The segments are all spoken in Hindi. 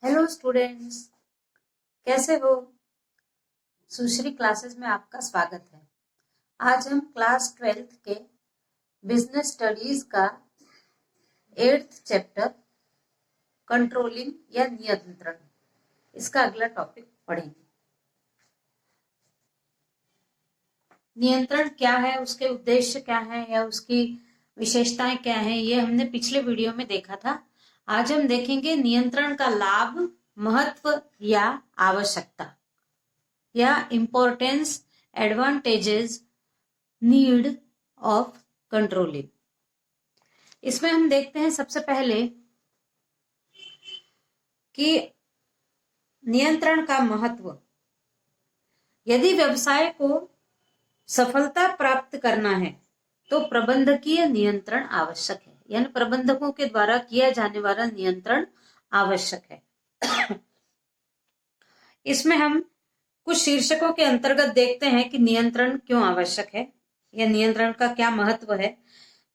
हेलो स्टूडेंट्स, कैसे हो। सुश्री क्लासेस में आपका स्वागत है। आज हम क्लास 12th के बिजनेस स्टडीज का 8th चैप्टर कंट्रोलिंग या नियंत्रण, इसका अगला टॉपिक पढ़ेंगे। नियंत्रण क्या है, उसके उद्देश्य क्या है या उसकी विशेषताएं क्या है, ये हमने पिछले वीडियो में देखा था। आज हम देखेंगे नियंत्रण का लाभ, महत्व या आवश्यकता या importance, advantages, need of controlling. इसमें हम देखते हैं सबसे पहले कि नियंत्रण का महत्व। यदि व्यवसाय को सफलता प्राप्त करना है तो प्रबंधकीय नियंत्रण आवश्यक है, यानी प्रबंधकों के द्वारा किया जाने वाला नियंत्रण आवश्यक है। इसमें हम कुछ शीर्षकों के अंतर्गत देखते हैं कि नियंत्रण क्यों आवश्यक है या नियंत्रण का क्या महत्व है।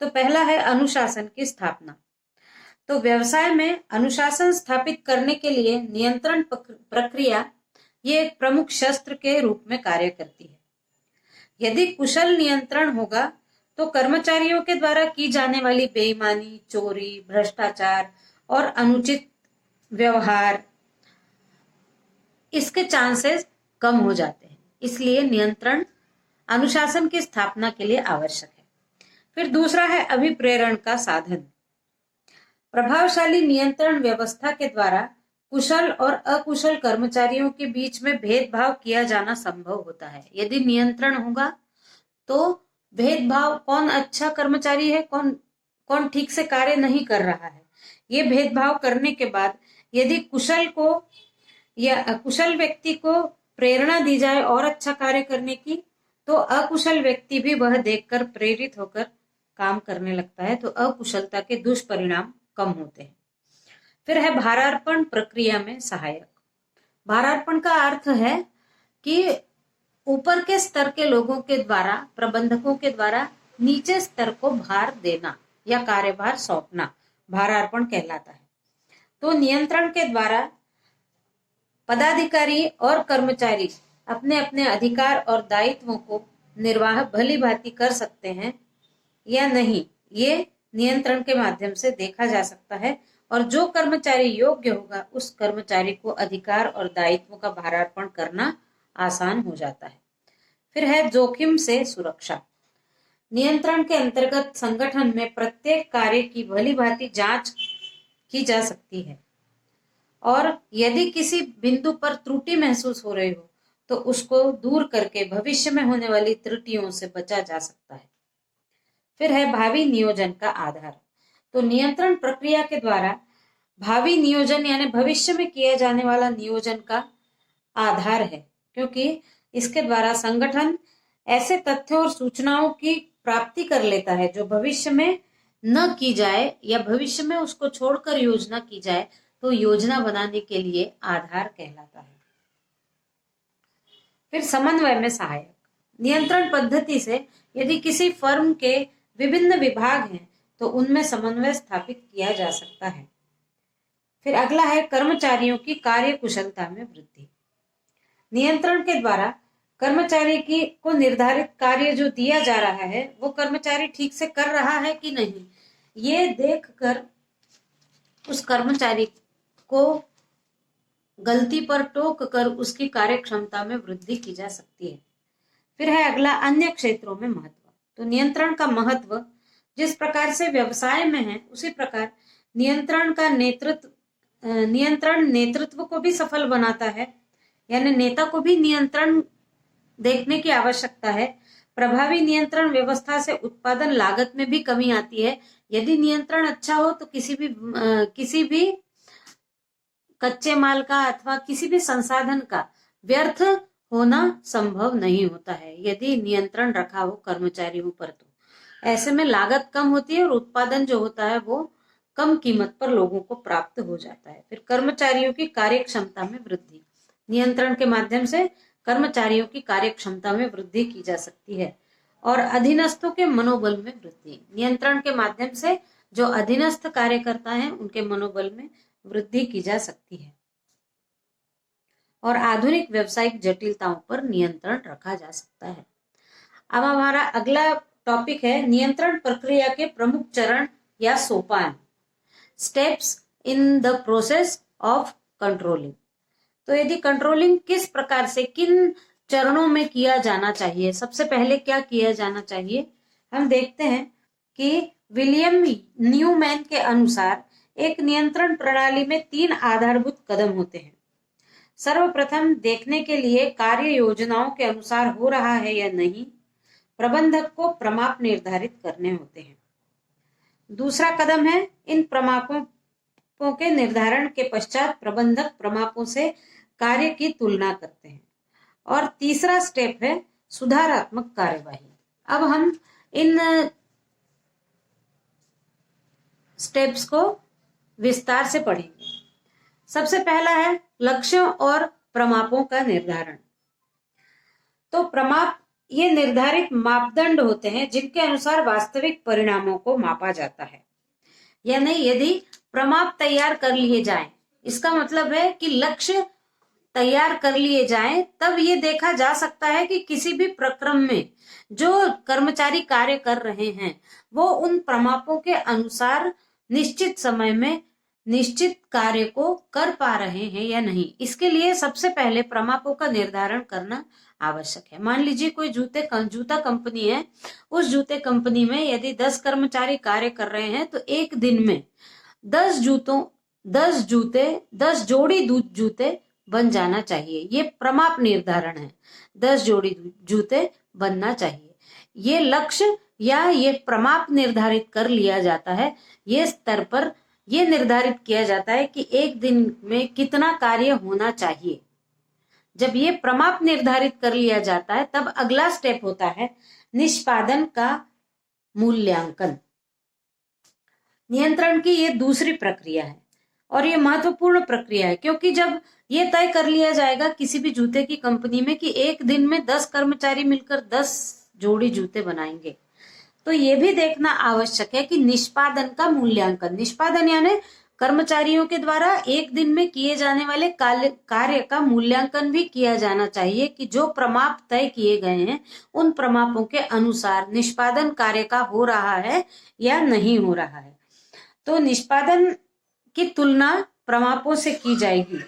तो पहला है अनुशासन की स्थापना। तो व्यवसाय में अनुशासन स्थापित करने के लिए नियंत्रण प्रक्रिया ये एक प्रमुख शस्त्र के रूप में कार्य करती है। यदि कुशल नियंत्रण होगा तो कर्मचारियों के द्वारा की जाने वाली बेईमानी, चोरी, भ्रष्टाचार और अनुचित व्यवहार, इसके चांसेस कम हो जाते हैं। इसलिए नियंत्रण अनुशासन की स्थापना के लिए आवश्यक है। फिर दूसरा है अभिप्रेरण का साधन। प्रभावशाली नियंत्रण व्यवस्था के द्वारा कुशल और अकुशल कर्मचारियों के बीच में भेदभाव किया जाना संभव होता है। यदि नियंत्रण होगा तो भेदभाव, कौन अच्छा कर्मचारी है, कौन कौन ठीक से कार्य नहीं कर रहा है, ये भेदभाव करने के बाद यदि कुशल को या अकुशल व्यक्ति को प्रेरणा दी जाए और अच्छा कार्य करने की, तो अकुशल व्यक्ति भी वह देखकर प्रेरित होकर काम करने लगता है। तो अकुशलता के दुष्परिणाम कम होते हैं। फिर है भारार्पण प्रक्रिया में सहायक। भारार्पण का अर्थ है कि ऊपर के स्तर के लोगों के द्वारा, प्रबंधकों के द्वारा नीचे स्तर को भार देना या कार्यभार सौंपना भारार्पण कहलाता है। तो नियंत्रण के द्वारा पदाधिकारी और कर्मचारी अपने अपने अधिकार और दायित्वों को निर्वाह भली भांति कर सकते हैं या नहीं, ये नियंत्रण के माध्यम से देखा जा सकता है। और जो कर्मचारी योग्य होगा उस कर्मचारी को अधिकार और दायित्वों का भारार्पण करना आसान हो जाता है। फिर है जोखिम से सुरक्षा। नियंत्रण के अंतर्गत संगठन में प्रत्येक कार्य की भली भांति जांच की जा सकती है और यदि किसी बिंदु पर त्रुटि महसूस हो रही हो तो उसको दूर करके भविष्य में होने वाली त्रुटियों से बचा जा सकता है। फिर है भावी नियोजन का आधार। तो नियंत्रण प्रक्रिया के द्वारा भावी नियोजन यानी भविष्य में किया जाने वाला नियोजन का आधार है, क्योंकि इसके द्वारा संगठन ऐसे तथ्यों और सूचनाओं की प्राप्ति कर लेता है जो भविष्य में न की जाए या भविष्य में उसको छोड़कर योजना की जाए, तो योजना बनाने के लिए आधार कहलाता है। फिर समन्वय में सहायक। नियंत्रण पद्धति से यदि किसी फर्म के विभिन्न विभाग हैं तो उनमें समन्वय स्थापित किया जा सकता है। फिर अगला है कर्मचारियों की कार्य कुशलता में वृद्धि। नियंत्रण के द्वारा कर्मचारी की को निर्धारित कार्य जो दिया जा रहा है वो कर्मचारी ठीक से कर रहा है कि नहीं, ये देखकर उस कर्मचारी को गलती पर टोक कर उसकी कार्य क्षमता में वृद्धि की जा सकती है। फिर है अगला अन्य क्षेत्रों में महत्व। तो नियंत्रण का महत्व जिस प्रकार से व्यवसाय में है उसी प्रकार नियंत्रण नेतृत्व को भी सफल बनाता है, यानी नेता को भी नियंत्रण देखने की आवश्यकता है। प्रभावी नियंत्रण व्यवस्था से उत्पादन लागत में भी कमी आती है। यदि नियंत्रण अच्छा हो तो किसी भी कच्चे माल का अथवा किसी भी संसाधन का व्यर्थ होना संभव नहीं होता है यदि नियंत्रण रखा हो कर्मचारियों पर। तो ऐसे में लागत कम होती है और उत्पादन जो होता है वो कम कीमत पर लोगों को प्राप्त हो जाता है। फिर कर्मचारियों की कार्य क्षमता में वृद्धि। नियंत्रण के माध्यम से कर्मचारियों की कार्य क्षमता में वृद्धि की जा सकती है और अधीनस्थों के मनोबल में वृद्धि। नियंत्रण के माध्यम से जो अधीनस्थ कार्यकर्ता हैं उनके मनोबल में वृद्धि की जा सकती है। और आधुनिक व्यावसायिक जटिलताओं पर नियंत्रण रखा जा सकता है। अब हमारा अगला टॉपिक है नियंत्रण प्रक्रिया के प्रमुख चरण या सोपान, steps in the process of controlling. तो यदि कंट्रोलिंग किस प्रकार से किन चरणों में किया जाना चाहिए, सबसे पहले क्या किया जाना चाहिए, हम देखते हैं कि विलियम न्यूमैन के अनुसार एक नियंत्रण प्रणाली में 3 आधारभूत कदम होते हैं। सर्वप्रथम देखने के लिए कार्य योजनाओं के अनुसार हो रहा है या नहीं, प्रबंधक को प्रमाप निर्धारित करने होते हैं। दूसरा कदम है इन प्रमापों के निर्धारण के पश्चात प्रबंधक प्रमापों से कार्य की तुलना करते हैं। और तीसरा स्टेप है सुधारात्मक कार्यवाही। अब हम इन स्टेप्स को विस्तार से पढ़ेंगे। सबसे पहला है लक्ष्यों और प्रमापों का निर्धारण। तो प्रमाप ये निर्धारित मापदंड होते हैं जिनके अनुसार वास्तविक परिणामों को मापा जाता है। यानी यदि प्रमाप तैयार कर लिए जाएं, इसका मतलब है कि लक्ष्य तैयार कर लिए जाएं, तब ये देखा जा सकता है कि किसी भी प्रक्रम में जो कर्मचारी कार्य कर रहे हैं वो उन प्रमापों के अनुसार निश्चित समय में निश्चित कार्य को कर पा रहे हैं या नहीं। इसके लिए सबसे पहले प्रमापों का निर्धारण करना आवश्यक है। मान लीजिए कोई जूता कंपनी है, उस जूते कंपनी में यदि 10 कर्मचारी कार्य कर रहे हैं तो एक दिन में 10 जोड़ी जूते बन जाना चाहिए। ये प्रमाप निर्धारण है, 10 जोड़ी जूते बनना चाहिए। ये लक्ष्य या ये प्रमाप निर्धारित कर लिया जाता है। ये स्तर पर यह निर्धारित किया जाता है कि एक दिन में कितना कार्य होना चाहिए। जब ये प्रमाप निर्धारित कर लिया जाता है तब अगला स्टेप होता है निष्पादन का मूल्यांकन। नियंत्रण की ये दूसरी प्रक्रिया है और ये महत्वपूर्ण प्रक्रिया है, क्योंकि जब ये तय कर लिया जाएगा किसी भी जूते की कंपनी में कि एक दिन में 10 कर्मचारी मिलकर 10 जोड़ी जूते बनाएंगे, तो ये भी देखना आवश्यक है कि निष्पादन का मूल्यांकन, निष्पादन यानी कर्मचारियों के द्वारा एक दिन में किए जाने वाले कार्य का मूल्यांकन भी किया जाना चाहिए कि जो प्रमाप तय किए गए हैं उन प्रमापों के अनुसार निष्पादन कार्य का हो रहा है या नहीं हो रहा है। तो निष्पादन की तुलना प्रमापों से की जाएगी।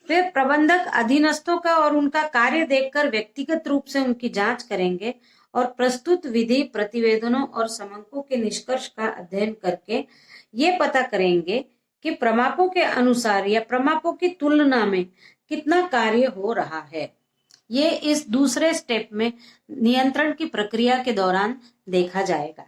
फिर प्रबंधक अधीनस्थों का और उनका कार्य देखकर व्यक्तिगत रूप से उनकी जांच करेंगे और प्रस्तुत विधि प्रतिवेदनों और समंकों के निष्कर्ष का अध्ययन करके ये पता करेंगे कि प्रमापों के अनुसार या प्रमापों की तुलना में कितना कार्य हो रहा है। ये इस दूसरे स्टेप में नियंत्रण की प्रक्रिया के दौरान देखा जाएगा।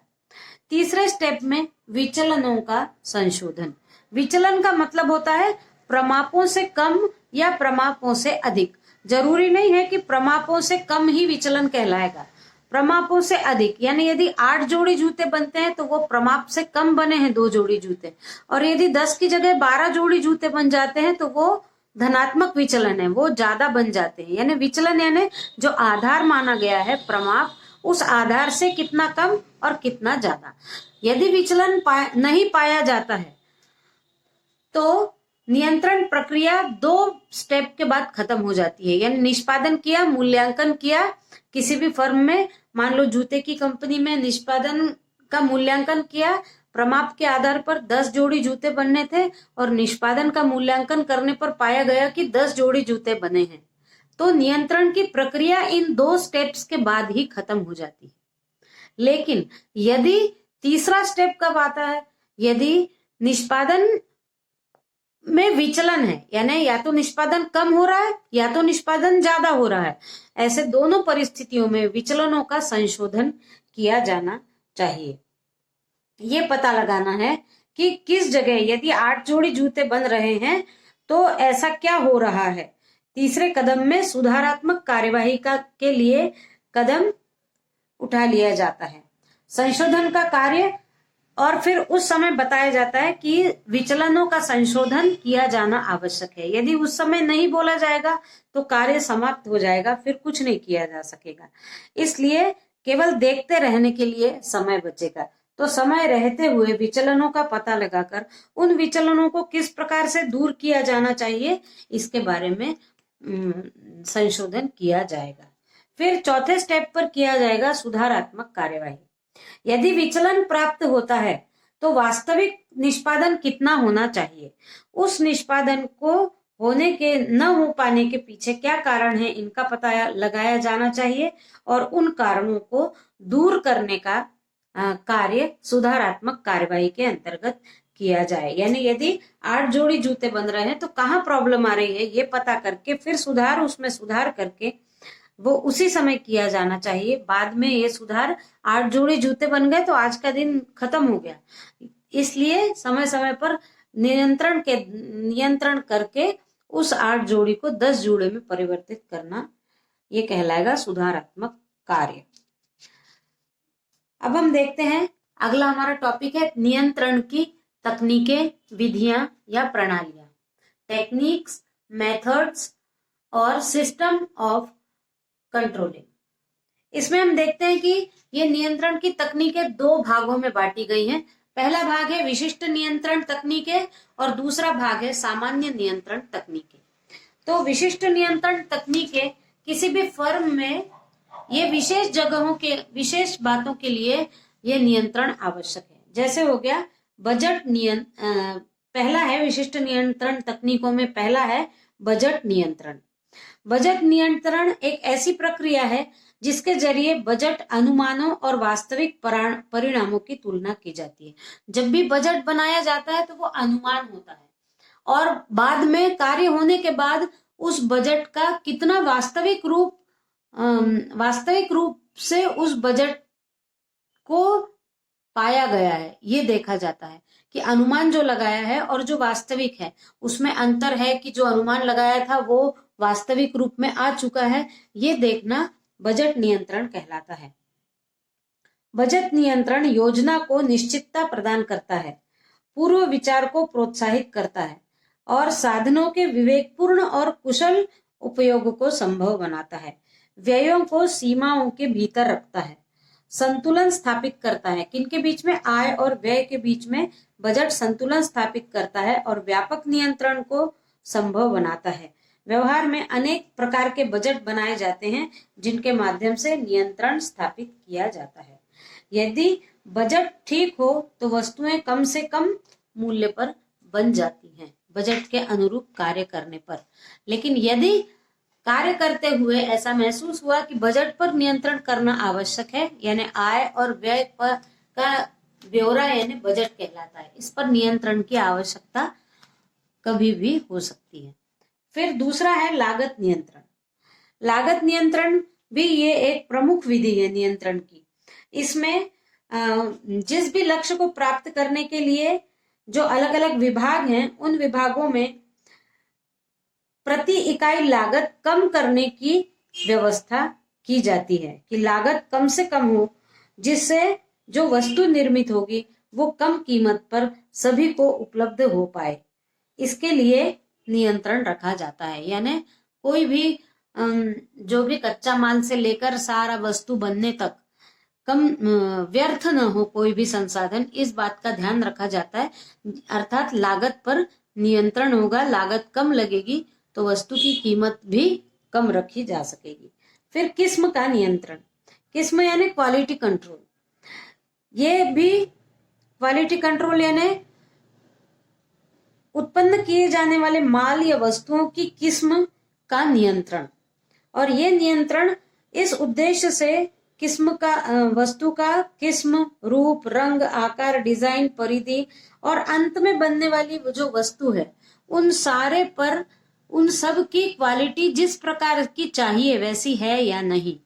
तीसरे स्टेप में विचलनों का संशोधन। विचलन का मतलब होता है प्रमापों से कम या प्रमापों से अधिक। जरूरी नहीं है कि प्रमापों से कम ही विचलन कहलाएगा, प्रमापों से अधिक। यानी यदि 8 जोड़ी जूते बनते हैं तो वो प्रमाप से कम बने हैं 2 जोड़ी जूते, और यदि 10 की जगह 12 जोड़ी जूते बन जाते हैं तो वो धनात्मक विचलन है, वो ज्यादा बन जाते हैं। यानी विचलन यानी जो आधार माना गया है प्रमाप, उस आधार से कितना कम और कितना ज्यादा। यदि विचलन नहीं पाया जाता है तो नियंत्रण प्रक्रिया 2 स्टेप के बाद खत्म हो जाती है। यानी निष्पादन किया, मूल्यांकन किया। किसी भी फर्म में मान लो जूते की कंपनी में निष्पादन का मूल्यांकन किया, प्रमाप के आधार पर 10 जोड़ी जूते बनने थे और निष्पादन का मूल्यांकन करने पर पाया गया कि 10 जोड़ी जूते बने हैं, तो नियंत्रण की प्रक्रिया इन 2 स्टेप्स के बाद ही खत्म हो जाती है। लेकिन यदि तीसरा स्टेप कब आता है, यदि निष्पादन में विचलन है, यानी या तो निष्पादन कम हो रहा है या तो निष्पादन ज्यादा हो रहा है, ऐसे दोनों परिस्थितियों में विचलनों का संशोधन किया जाना चाहिए। ये पता लगाना है कि किस जगह यदि 8 जोड़ी जूते बन रहे हैं तो ऐसा क्या हो रहा है। तीसरे कदम में सुधारात्मक कार्यवाही के लिए कदम उठा लिया जाता है, संशोधन का कार्य, और फिर उस समय बताया जाता है कि विचलनों का संशोधन किया जाना आवश्यक है। यदि उस समय नहीं बोला जाएगा तो कार्य समाप्त हो जाएगा, फिर कुछ नहीं किया जा सकेगा। इसलिए केवल देखते रहने के लिए समय बचेगा। तो समय रहते हुए विचलनों का पता लगाकर उन विचलनों को किस प्रकार से दूर किया जाना चाहिए, इसके बारे में संशोधन किया जाएगा। फिर चौथे स्टेप पर किया जाएगा सुधारात्मक कार्यवाही। यदि विचलन प्राप्त होता है तो वास्तविक निष्पादन कितना होना चाहिए, उस निष्पादन को होने के न हो पाने के पीछे क्या कारण है, इनका पता लगाया जाना चाहिए और उन कारणों को दूर करने का कार्य सुधारात्मक कार्यवाही के अंतर्गत किया जाए। यानी यदि 8 जोड़ी जूते बन रहे हैं तो कहाँ प्रॉब्लम आ रही है ये पता करके फिर उसमें सुधार करके वो उसी समय किया जाना चाहिए। बाद में ये सुधार 8 जोड़ी जूते बन गए तो आज का दिन खत्म हो गया। इसलिए समय समय पर नियंत्रण करके उस 8 जोड़ी को 10 जोड़े में परिवर्तित करना, ये कहलाएगा सुधारात्मक कार्य। अब हम देखते हैं अगला हमारा टॉपिक है नियंत्रण की तकनीकें, विधियां या प्रणालियां। टेक्निक्स, मेथड्स और सिस्टम ऑफ कंट्रोलिंग। इसमें हम देखते हैं कि ये नियंत्रण की तकनीकें 2 भागों में बांटी गई हैं। पहला भाग है विशिष्ट नियंत्रण तकनीकें और दूसरा भाग है सामान्य नियंत्रण तकनीकें। तो विशिष्ट नियंत्रण तकनीकें किसी भी फर्म में ये विशेष जगहों के विशेष बातों के लिए ये नियंत्रण आवश्यक है। जैसे हो गया बजट पहला है विशिष्ट नियंत्रण तकनीकों में पहला है बजट नियंत्रण। बजट नियंत्रण एक ऐसी प्रक्रिया है जिसके जरिए बजट अनुमानों और वास्तविक परिणामों की तुलना की जाती है। जब भी बजट बनाया जाता है तो वो अनुमान होता है और बाद में कार्य होने के बाद उस बजट का कितना वास्तविक रूप से उस बजट को पाया गया है ये देखा जाता है कि अनुमान जो लगाया है और जो वास्तविक है उसमें अंतर है कि जो अनुमान लगाया था वो वास्तविक रूप में आ चुका है, ये देखना बजट नियंत्रण कहलाता है। बजट नियंत्रण योजना को निश्चितता प्रदान करता है, पूर्व विचार को प्रोत्साहित करता है और साधनों के विवेकपूर्ण और कुशल उपयोग को संभव बनाता है। व्ययों को सीमाओं के भीतर रखता है, संतुलन स्थापित करता है। किनके बीच में? आय और व्यय के बीच में बजट संतुलन स्थापित करता है और व्यापक नियंत्रण को संभव बनाता है। व्यवहार में अनेक प्रकार के बजट बनाए जाते हैं जिनके माध्यम से नियंत्रण स्थापित किया जाता है। यदि बजट ठीक हो तो वस्तुएं कम से कम मूल्य पर बन जाती हैं बजट के अनुरूप कार्य करने पर। लेकिन यदि कार्य करते हुए ऐसा महसूस हुआ कि बजट पर नियंत्रण करना आवश्यक है, यानी आय और व्यय पर का ब्यौरा यानी बजट कहलाता है, इस पर नियंत्रण की आवश्यकता कभी भी हो सकती है। फिर दूसरा है लागत नियंत्रण। लागत नियंत्रण भी ये एक प्रमुख विधि है नियंत्रण की। इसमें जिस भी लक्ष्य को प्राप्त करने के लिए जो अलग अलग विभाग हैं उन विभागों में प्रति इकाई लागत कम करने की व्यवस्था की जाती है कि लागत कम से कम हो, जिससे जो वस्तु निर्मित होगी वो कम कीमत पर सभी को उपलब्ध हो पाए। इसके लिए नियंत्रण रखा जाता है। यानी कोई भी जो भी कच्चा माल से लेकर सारा वस्तु बनने तक कम व्यर्थ न हो कोई भी संसाधन, इस बात का ध्यान रखा जाता है। अर्थात लागत पर नियंत्रण होगा, लागत कम लगेगी तो वस्तु की कीमत भी कम रखी जा सकेगी। फिर किस्म का नियंत्रण। किस्म यानी क्वालिटी कंट्रोल। ये भी क्वालिटी कंट्रोल यानी उत्पन्न किए जाने वाले माल या वस्तुओं की किस्म का नियंत्रण। और ये नियंत्रण इस उद्देश्य से वस्तु का किस्म, रूप, रंग, आकार, डिजाइन, परिधि और अंत में बनने वाली वो जो वस्तु है उन सारे पर उन सब की क्वालिटी जिस प्रकार की चाहिए वैसी है या नहीं,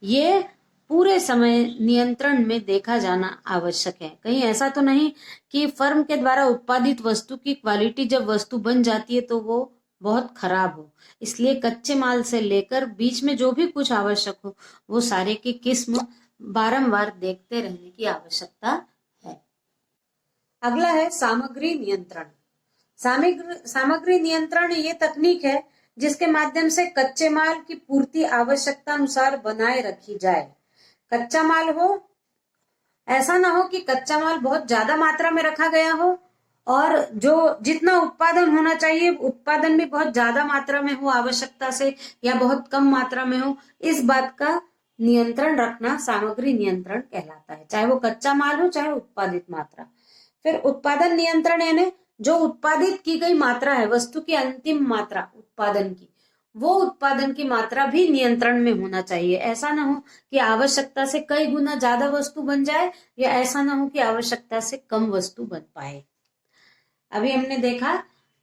ये पूरे समय नियंत्रण में देखा जाना आवश्यक है। कहीं ऐसा तो नहीं कि फर्म के द्वारा उत्पादित वस्तु की क्वालिटी जब वस्तु बन जाती है तो वो बहुत खराब हो। इसलिए कच्चे माल से लेकर बीच में जो भी कुछ आवश्यक हो वो सारे की किस्म बारंबार देखते रहने की आवश्यकता है। अगला है सामग्री नियंत्रण। सामग्री नियंत्रण ये तकनीक है जिसके माध्यम से कच्चे माल की पूर्ति आवश्यकता अनुसार बनाए रखी जाए। कच्चा माल हो, ऐसा ना हो कि कच्चा माल बहुत ज्यादा मात्रा में रखा गया हो और जो जितना उत्पादन होना चाहिए, उत्पादन भी बहुत ज्यादा मात्रा में हो आवश्यकता से या बहुत कम मात्रा में हो, इस बात का नियंत्रण रखना सामग्री नियंत्रण कहलाता है, चाहे वो कच्चा माल हो चाहे उत्पादित मात्रा। फिर उत्पादन नियंत्रण यानी जो उत्पादित की गई मात्रा है, वस्तु की अंतिम मात्रा उत्पादन की, वो उत्पादन की मात्रा भी नियंत्रण में होना चाहिए। ऐसा ना हो कि आवश्यकता से कई गुना ज्यादा वस्तु बन जाए, या ऐसा ना हो कि आवश्यकता से कम वस्तु बन पाए। अभी हमने देखा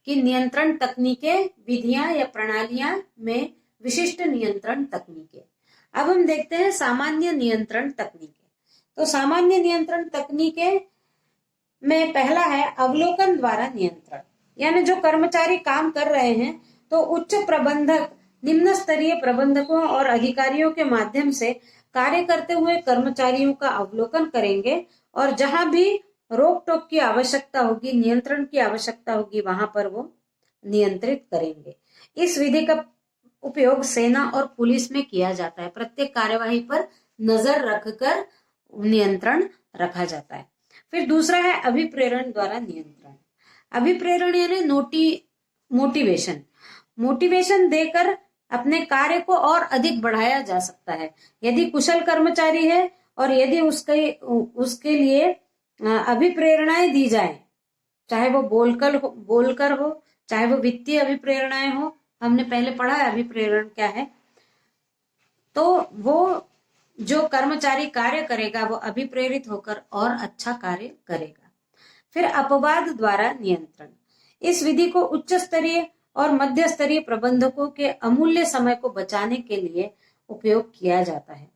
कि नियंत्रण तकनीकें, विधियां या प्रणालियां में विशिष्ट नियंत्रण तकनीकें। अब हम देखते हैं सामान्य नियंत्रण तकनीकें। तो सामान्य नियंत्रण तकनीकें में पहला है अवलोकन द्वारा नियंत्रण, यानी जो कर्मचारी काम कर रहे हैं तो उच्च प्रबंधक निम्न स्तरीय प्रबंधकों और अधिकारियों के माध्यम से कार्य करते हुए कर्मचारियों का अवलोकन करेंगे, और जहां भी रोक टोक की आवश्यकता होगी, नियंत्रण की आवश्यकता होगी, वहां पर वो नियंत्रित करेंगे। इस विधि का उपयोग सेना और पुलिस में किया जाता है। प्रत्येक कार्यवाही पर नजर रखकर नियंत्रण रखा जाता है। फिर दूसरा है अभिप्रेरण द्वारा नियंत्रण। अभिप्रेरण यानी मोटिवेशन। मोटिवेशन देकर अपने कार्य को और अधिक बढ़ाया जा सकता है। यदि कुशल कर्मचारी है और यदि उसके लिए अभिप्रेरणाएं दी जाए, चाहे वो बोलकर हो चाहे वो वित्तीय अभिप्रेरणाएं हो, हमने पहले पढ़ा है अभिप्रेरण क्या है, तो वो जो कर्मचारी कार्य करेगा वो अभिप्रेरित होकर और अच्छा कार्य करेगा। फिर अपवाद द्वारा नियंत्रण। इस विधि को उच्च स्तरीय और मध्य स्तरीय प्रबंधकों के अमूल्य समय को बचाने के लिए उपयोग किया जाता है।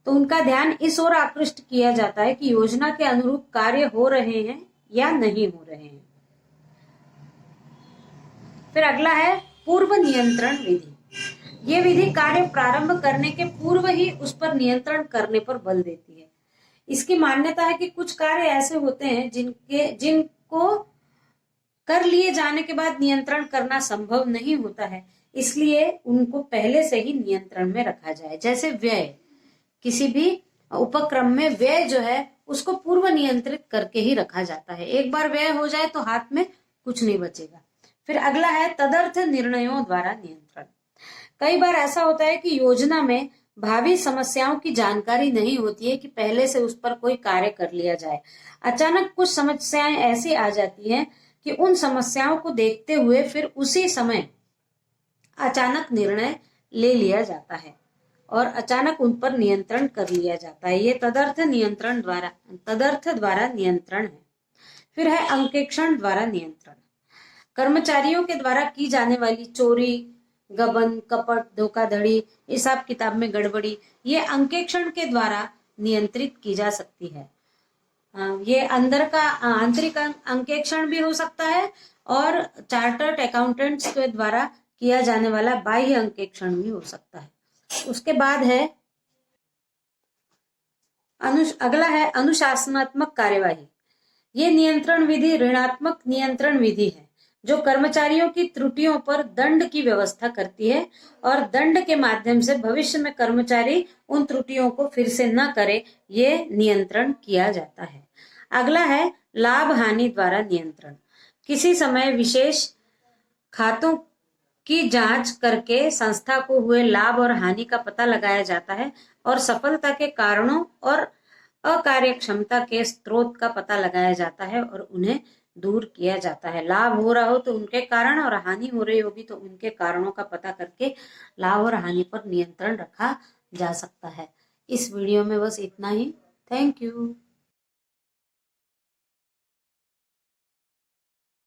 तो उनका ध्यान इस ओर आकृष्ट किया जाता है कि योजना के अनुरूप कार्य हो रहे हैं या नहीं हो रहे हैं। फिर अगला है पूर्व नियंत्रण विधि। ये विधि कार्य प्रारंभ करने के पूर्व ही उस पर नियंत्रण करने पर बल देती है। इसकी मान्यता है कि कुछ कार्य ऐसे होते हैं जिनको कर लिए जाने के बाद नियंत्रण करना संभव नहीं होता है, इसलिए उनको पहले से ही नियंत्रण में रखा जाए। जैसे व्यय, किसी भी उपक्रम में व्यय जो है उसको पूर्व नियंत्रित करके ही रखा जाता है। एक बार व्यय हो जाए तो हाथ में कुछ नहीं बचेगा। फिर अगला है तदर्थ निर्णयों द्वारा नियंत्रण। कई बार ऐसा होता है कि योजना में भावी समस्याओं की जानकारी नहीं होती है कि पहले से उस पर कोई कार्य कर लिया जाए। अचानक कुछ समस्याएं ऐसी आ जाती हैं कि उन समस्याओं को देखते हुए फिर उसी समय अचानक निर्णय ले लिया जाता है और अचानक उन पर नियंत्रण कर लिया जाता है। ये तदर्थ द्वारा नियंत्रण है। फिर है अंकेक्षण द्वारा नियंत्रण। कर्मचारियों के द्वारा की जाने वाली चोरी, गबन, कपट, धोखाधड़ी, हिसाब किताब में गड़बड़ी, ये अंकेक्षण के द्वारा नियंत्रित की जा सकती है। ये अंदर का आंतरिक अंकेक्षण भी हो सकता है और चार्टर्ड अकाउंटेंट्स के द्वारा किया जाने वाला बाह्य अंकेक्षण भी हो सकता है। उसके बाद है अगला है अनुशासनात्मक कार्यवाही। ये नियंत्रण विधि ऋणात्मक नियंत्रण विधि है जो कर्मचारियों की त्रुटियों पर दंड की व्यवस्था करती है और दंड के माध्यम से भविष्य में कर्मचारी उन त्रुटियों को फिर से न करे, ये नियंत्रण किया जाता है। अगला है लाभ हानि द्वारा नियंत्रण। किसी समय विशेष खातों की जांच करके संस्था को हुए लाभ और हानि का पता लगाया जाता है और सफलता के कारणों और अकार्यक्षमता के स्रोत का पता लगाया जाता है और उन्हें दूर किया जाता है। लाभ हो रहा हो तो उनके कारण और हानि हो रही होगी तो उनके कारणों का पता करके लाभ और हानि पर नियंत्रण रखा जा सकता है। इस वीडियो में बस इतना ही। Thank you.